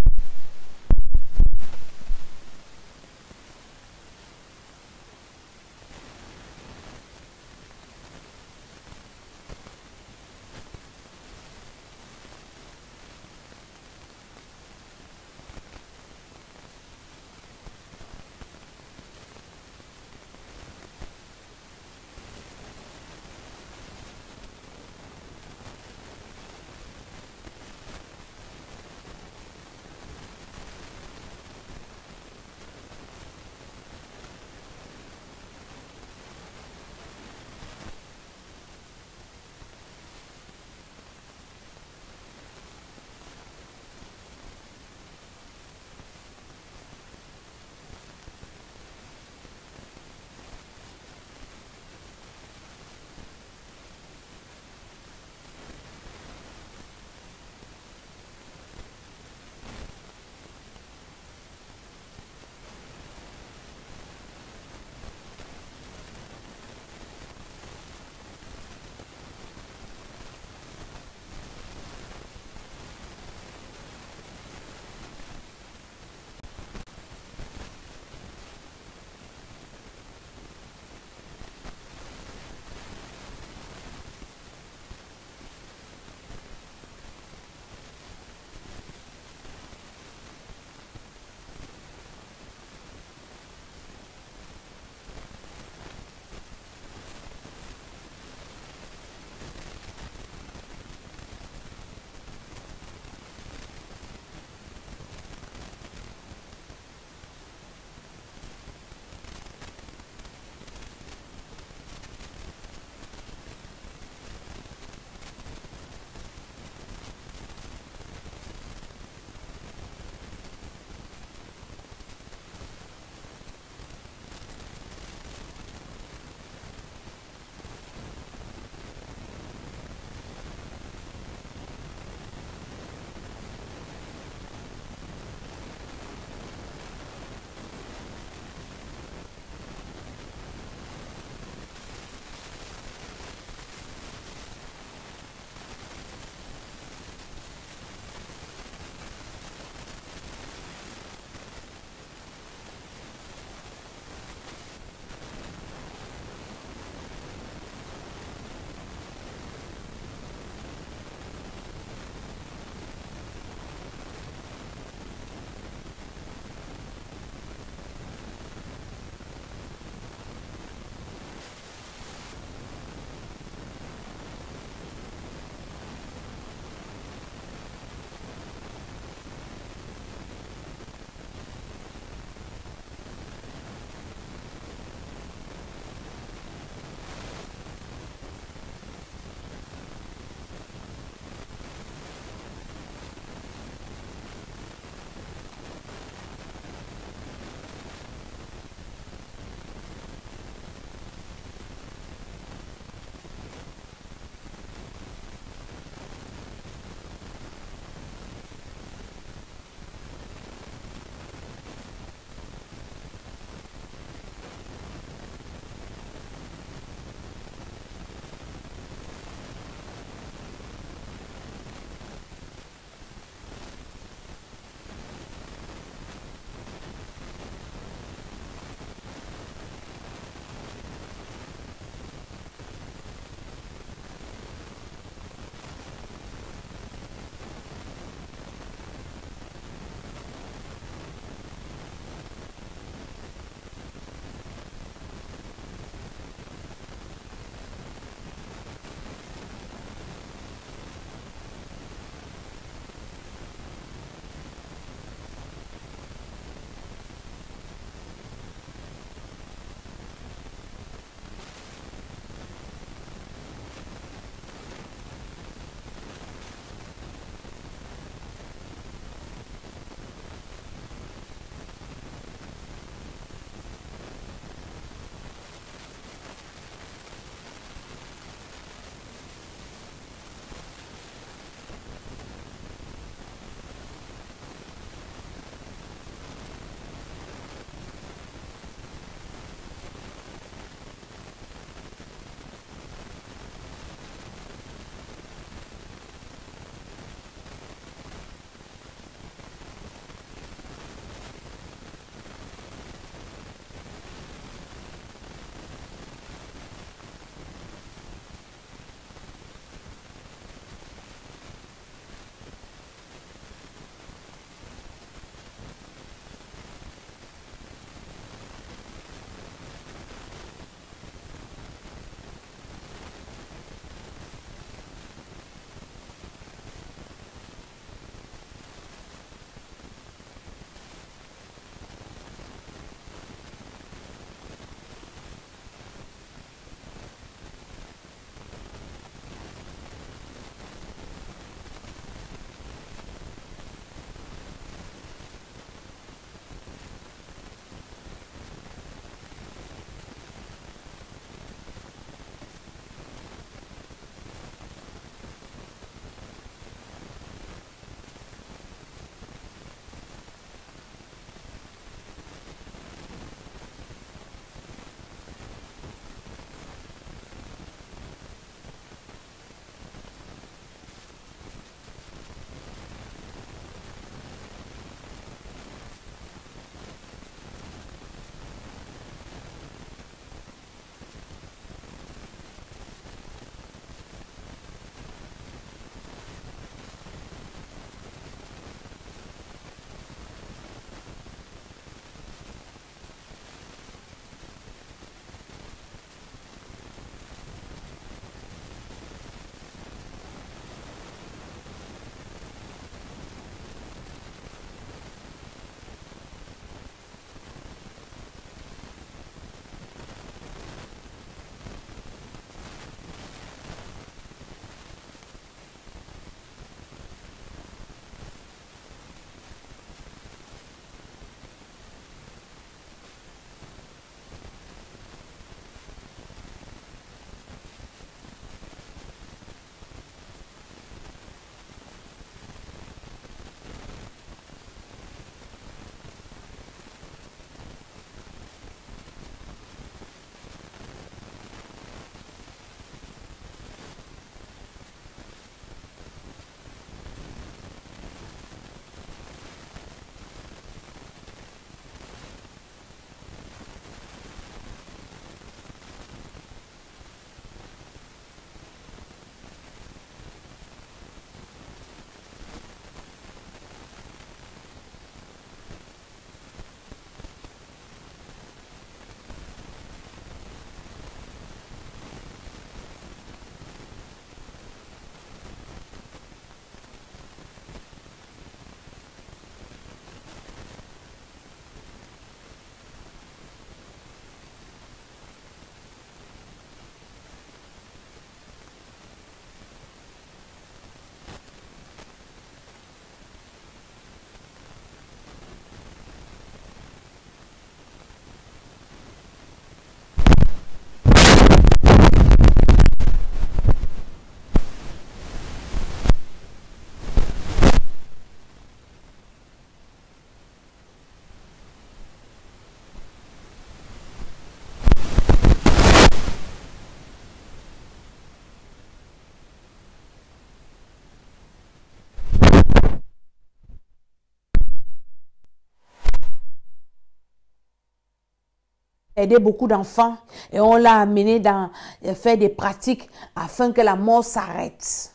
aider beaucoup d'enfants et on l'a amené dans faire des pratiques afin que la mort s'arrête.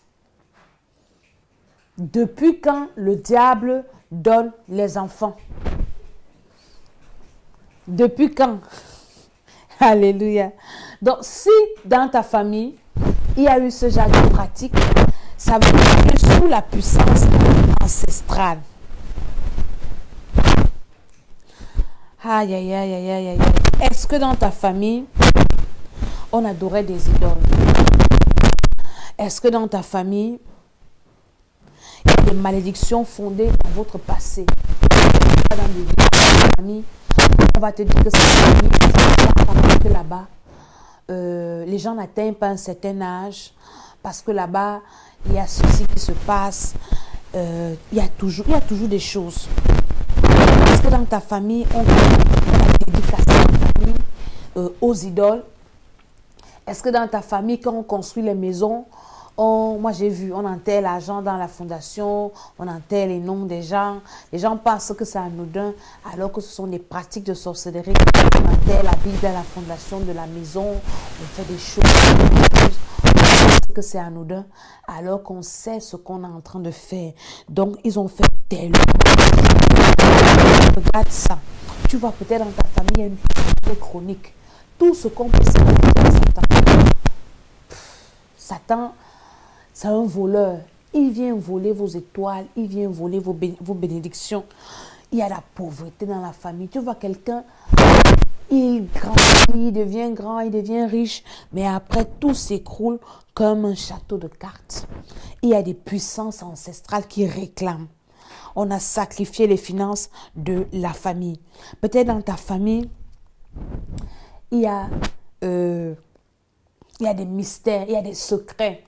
Depuis quand le diable donne les enfants? Depuis quand? Alléluia. Donc, si dans ta famille, il y a eu ce genre de pratique, ça veut dire que sous la puissance ancestrale. Aïe, aïe, aïe, aïe, aïe, aïe. Est-ce que dans ta famille, on adorait des idoles? Est-ce que dans ta famille, il y a des malédictions fondées dans votre passé? Dans les familles, on va te dire que c'est là-bas, les gens n'atteignent pas un certain âge parce que là-bas, il y a ceci qui se passe. Il y a toujours des choses. Est-ce que dans ta famille, on dédicace ta famille aux idoles? Est-ce que dans ta famille, quand on construit les maisons, moi j'ai vu, on enterre l'argent dans la fondation, on enterre les noms des gens. Les gens pensent que c'est anodin, alors que ce sont des pratiques de sorcellerie. On enterre la Bible dans la fondation de la maison, on fait des choses, on pense que c'est anodin, alors qu'on sait ce qu'on est en train de faire. Donc, ils ont fait tellement. Regarde ça. Tu vois peut-être dans ta famille, il y a une chronique. Tout ce qu'on peut savoir à Satan. Satan, c'est un voleur. Il vient voler vos étoiles, il vient voler vos bénédictions. Il y a la pauvreté dans la famille. Tu vois quelqu'un, il grandit, il devient grand, il devient riche, mais après tout s'écroule comme un château de cartes. Il y a des puissances ancestrales qui réclament. On a sacrifié les finances de la famille. Peut-être dans ta famille, il y a des mystères, il y a des secrets.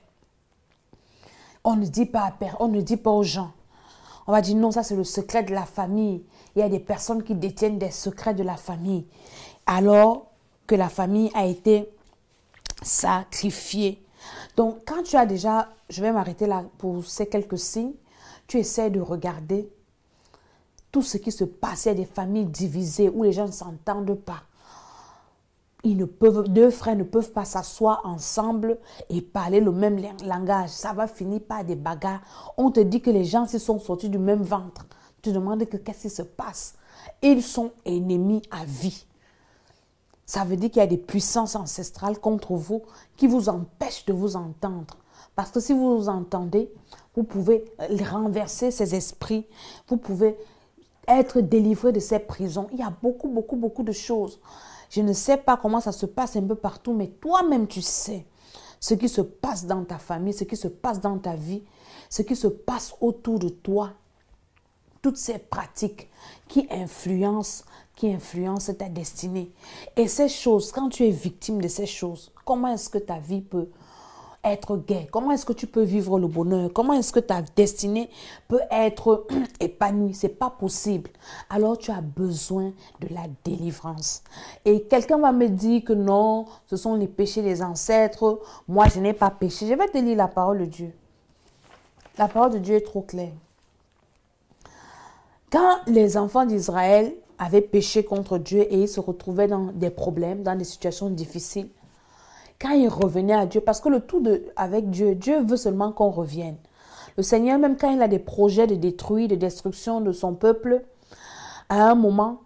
On ne dit pas aux gens. On va dire non, ça c'est le secret de la famille. Il y a des personnes qui détiennent des secrets de la famille. Alors que la famille a été sacrifiée. Donc quand tu as déjà, je vais m'arrêter là pour ces quelques signes, tu essaies de regarder tout ce qui se passe. Il y a des familles divisées où les gens ne s'entendent pas. Deux frères ne peuvent pas s'asseoir ensemble et parler le même langage. Ça va finir par des bagarres. On te dit que les gens s'y sont sortis du même ventre. Tu te demandes qu'est-ce qui se passe. Ils sont ennemis à vie. Ça veut dire qu'il y a des puissances ancestrales contre vous qui vous empêchent de vous entendre. Parce que si vous vous entendez, vous pouvez renverser ces esprits. Vous pouvez être délivré de ces prisons. Il y a beaucoup de choses. Je ne sais pas comment ça se passe un peu partout, mais toi-même tu sais ce qui se passe dans ta famille, ce qui se passe dans ta vie, ce qui se passe autour de toi. Toutes ces pratiques qui influencent ta destinée. Et ces choses, quand tu es victime de ces choses, comment est-ce que ta vie peut être gaie? Comment est-ce que tu peux vivre le bonheur? Comment est-ce que ta destinée peut être épanouie? C'est pas possible. Alors tu as besoin de la délivrance. Et quelqu'un va me dire que non, ce sont les péchés des ancêtres. Moi, je n'ai pas péché. Je vais te lire la parole de Dieu. La parole de Dieu est trop claire. Quand les enfants d'Israël avaient péché contre Dieu et ils se retrouvaient dans des problèmes, dans des situations difficiles, quand ils revenaient à Dieu, parce que le tout avec Dieu, Dieu veut seulement qu'on revienne. Le Seigneur, même quand il a des projets de détruire, de destruction de son peuple, à un moment,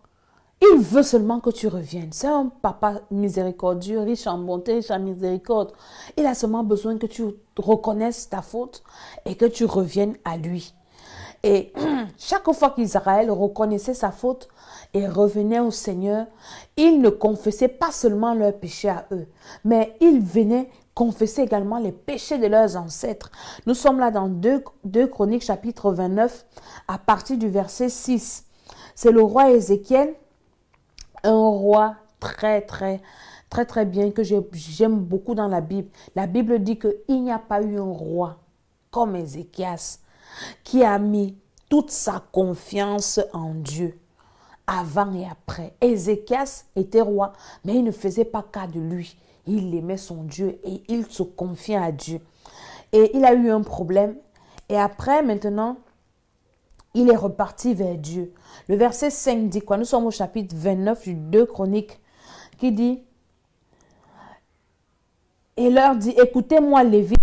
il veut seulement que tu reviennes. C'est un papa miséricordieux, riche en bonté, riche en miséricorde. Il a seulement besoin que tu reconnaisses ta faute et que tu reviennes à lui. Et chaque fois qu'Israël reconnaissait sa faute et revenait au Seigneur, ils ne confessaient pas seulement leurs péchés à eux, mais ils venaient confesser également les péchés de leurs ancêtres. Nous sommes là dans 2 Chroniques chapitre 29 à partir du verset 6. C'est le roi Ézéchiel, un roi très bien que j'aime beaucoup dans la Bible. La Bible dit qu'il n'y a pas eu un roi comme Ézéchias qui a mis toute sa confiance en Dieu avant et après. Ézéchias était roi, mais il ne faisait pas cas de lui. Il aimait son Dieu et il se confiait à Dieu. Et il a eu un problème. Et après, maintenant, il est reparti vers Dieu. Le verset 5 dit quoi? Nous sommes au chapitre 29 du 2 Chroniques, qui dit, et leur dit, écoutez-moi, Lévites.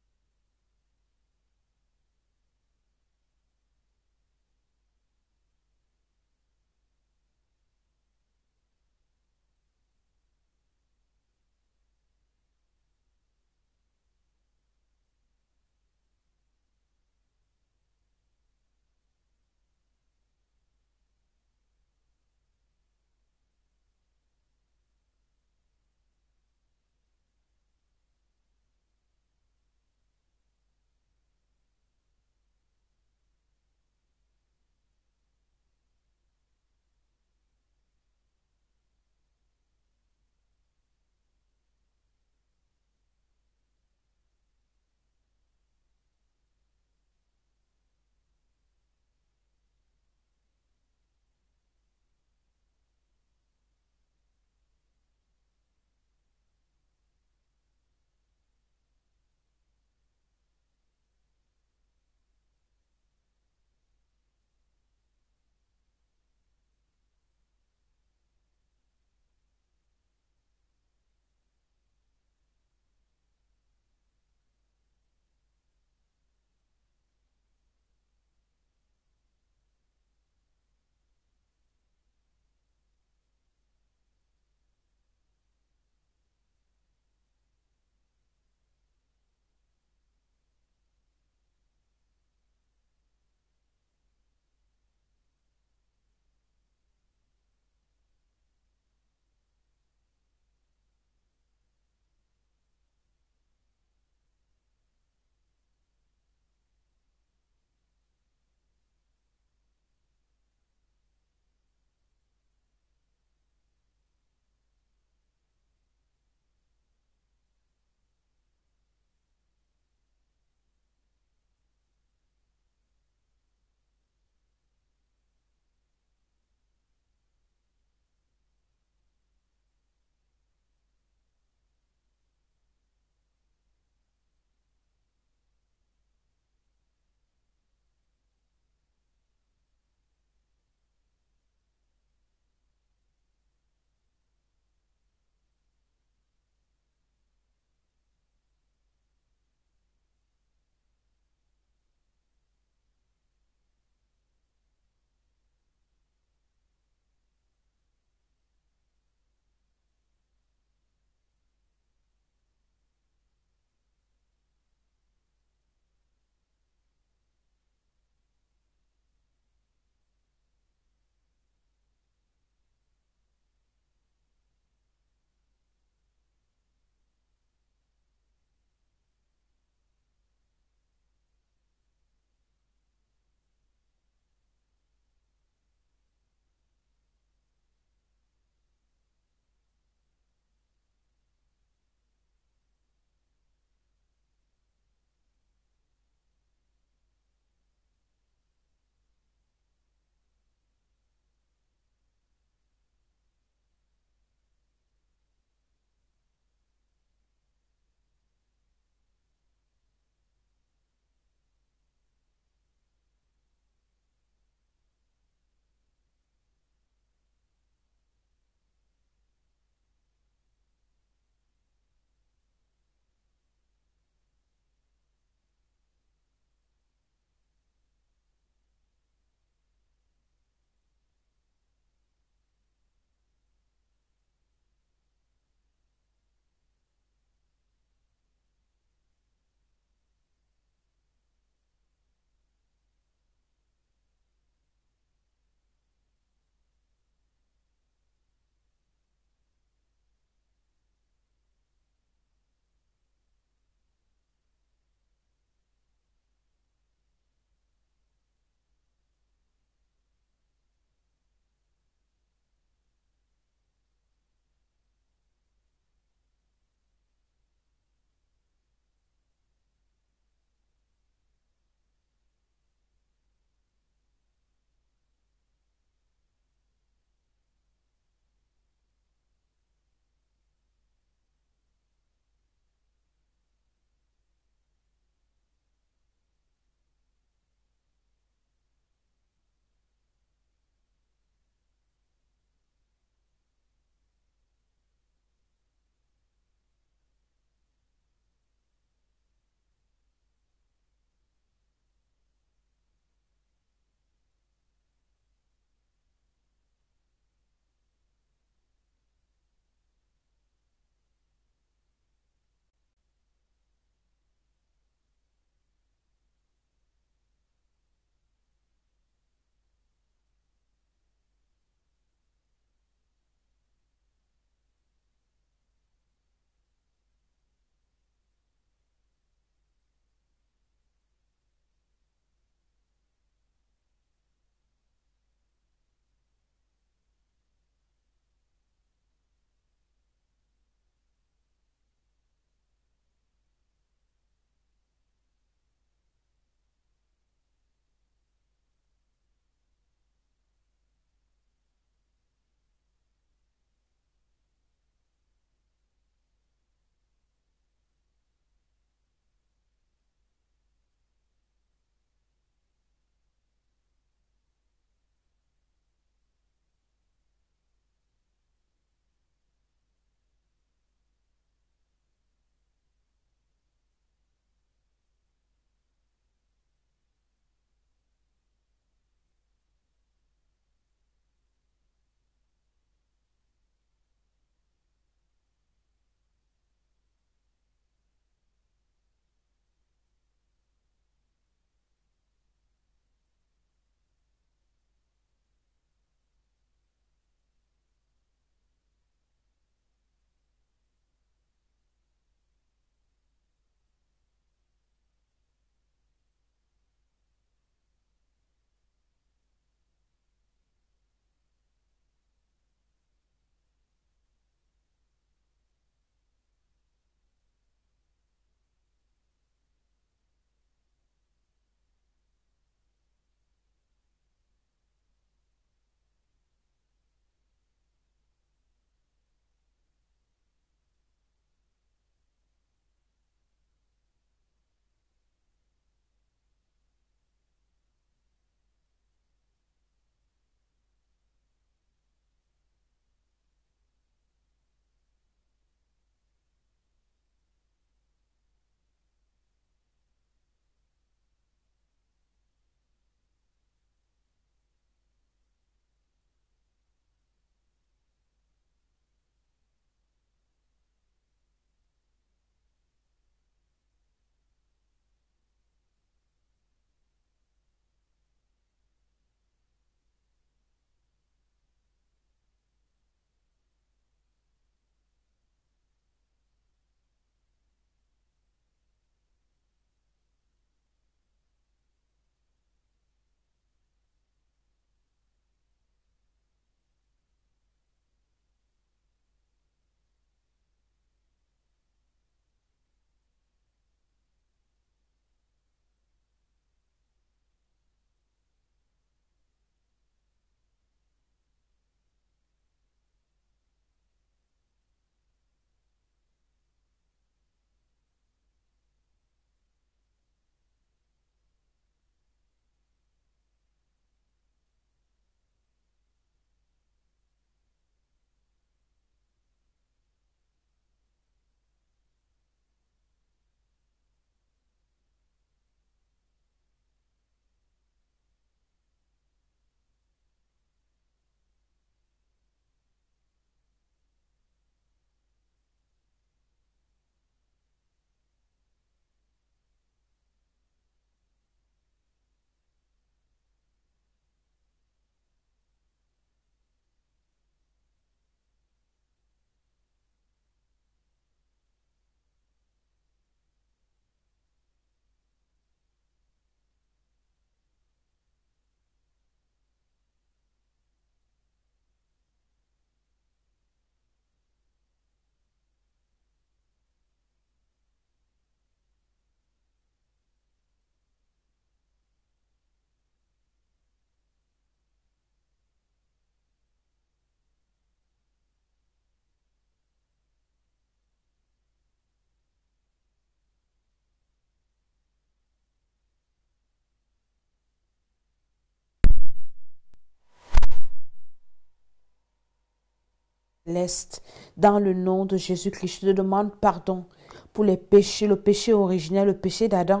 céleste. Dans le nom de Jésus-Christ, je te demande pardon pour les péchés, le péché originel, le péché d'Adam,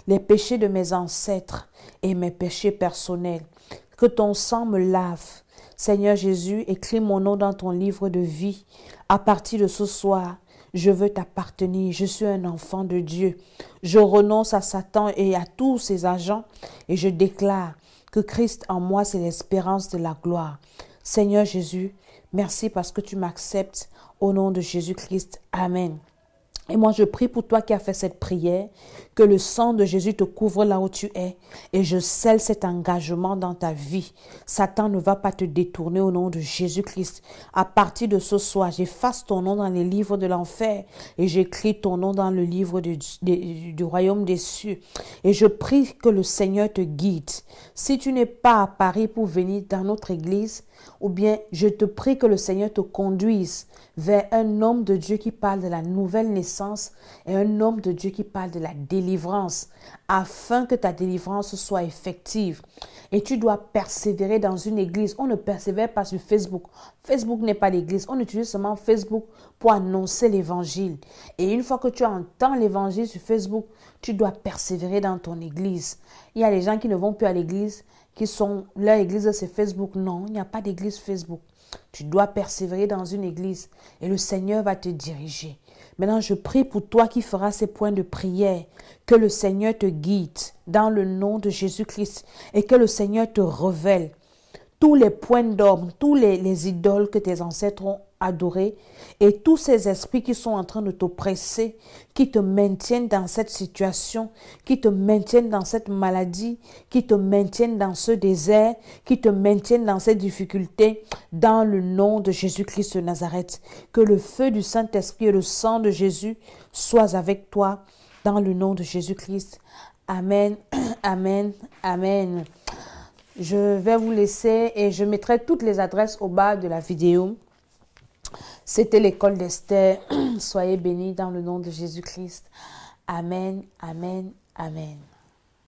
les péchés de mes ancêtres et mes péchés personnels. Que ton sang me lave. Seigneur Jésus, écris mon nom dans ton livre de vie. À partir de ce soir, je veux t'appartenir. Je suis un enfant de Dieu. Je renonce à Satan et à tous ses agents et je déclare que Christ en moi, c'est l'espérance de la gloire. Seigneur Jésus, merci parce que tu m'acceptes. Au nom de Jésus-Christ. Amen. Et moi, je prie pour toi qui as fait cette prière, que le sang de Jésus te couvre là où tu es. Et je scelle cet engagement dans ta vie. Satan ne va pas te détourner au nom de Jésus-Christ. À partir de ce soir, j'efface ton nom dans les livres de l'enfer et j'écris ton nom dans le livre du royaume des cieux. Et je prie que le Seigneur te guide. Si tu n'es pas à Paris pour venir dans notre église, ou bien je te prie que le Seigneur te conduise vers un homme de Dieu qui parle de la nouvelle naissance et un homme de Dieu qui parle de la délivrance, afin que ta délivrance soit effective. Et tu dois persévérer dans une église. On ne persévère pas sur Facebook. Facebook n'est pas l'église. On utilise seulement Facebook pour annoncer l'évangile. Et une fois que tu entends l'évangile sur Facebook, tu dois persévérer dans ton église. Il y a des gens qui ne vont plus à l'église, leur église c'est Facebook. Non, il n'y a pas d'église Facebook. Tu dois persévérer dans une église et le Seigneur va te diriger. Maintenant, je prie pour toi qui feras ces points de prière, que le Seigneur te guide dans le nom de Jésus-Christ et que le Seigneur te révèle tous les points d'orme, tous les idoles que tes ancêtres ont adorés et tous ces esprits qui sont en train de t'oppresser, qui te maintiennent dans cette situation, qui te maintiennent dans cette maladie, qui te maintiennent dans ce désert, qui te maintiennent dans cette difficulté, dans le nom de Jésus-Christ de Nazareth. Que le feu du Saint-Esprit et le sang de Jésus soient avec toi, dans le nom de Jésus-Christ. Amen, amen, amen. Je vais vous laisser et je mettrai toutes les adresses au bas de la vidéo. C'était l'école d'Esther. Soyez bénis dans le nom de Jésus-Christ. Amen, amen, amen.